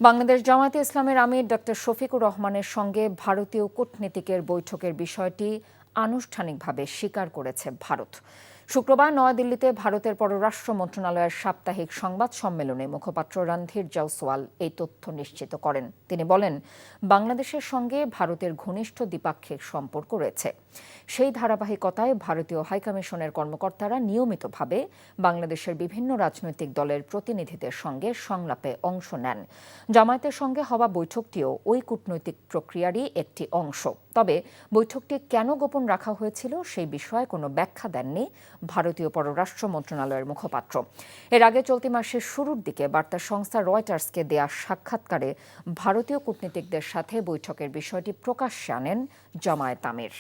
বাংলাদেশ জামায়াতে ইসলামের আমির ডক্টর শফিকুর রহমানের সঙ্গে ভারতীয় কূটনীতিকের বৈঠকের বিষয়টি আনুষ্ঠানিকভাবে স্বীকার করেছে ভারত। শুক্রবার নয়াদিল্লিতে ভারতের পররাষ্ট্র মন্ত্রণালয়ের সাপ্তাহিক সংবাদ সম্মেলনে মুখপাত্র রণধীর জয়সওয়াল এই তথ্য নিশ্চিত করেন। তিনি বলেন, বাংলাদেশের সঙ্গে ভারতের ঘনিষ্ঠ দ্বিপাক্ষিক সম্পর্ক রয়েছে। সেই ধারাবাহিকতায় ভারতীয় হাইকমিশনের কর্মকর্তারা নিয়মিতভাবে বাংলাদেশের বিভিন্ন রাজনৈতিক দলের প্রতিনিধিদের সঙ্গে সংলাপে অংশ নেন। জামায়াতের সঙ্গে হওয়া বৈঠকটিও ওই কূটনৈতিক প্রক্রিয়ারই একটি অংশ। তবে বৈঠকটি কেন গোপন রাখা হয়েছিল সেই বিষয়ে কোনো ব্যাখ্যা দেননি ভারতীয় পররাষ্ট্র মন্ত্রণালয়ের মুখপাত্র। এর আগে চলতি মাসের শুরুর দিকে বার্তা সংস্থা রয়টার্সকে দেয়া সাক্ষাৎকারে ভারতীয় কূটনীতিকদের সাথে বৈঠকের বিষয়টি প্রকাশ্যে আনেন জামায়াত আমির।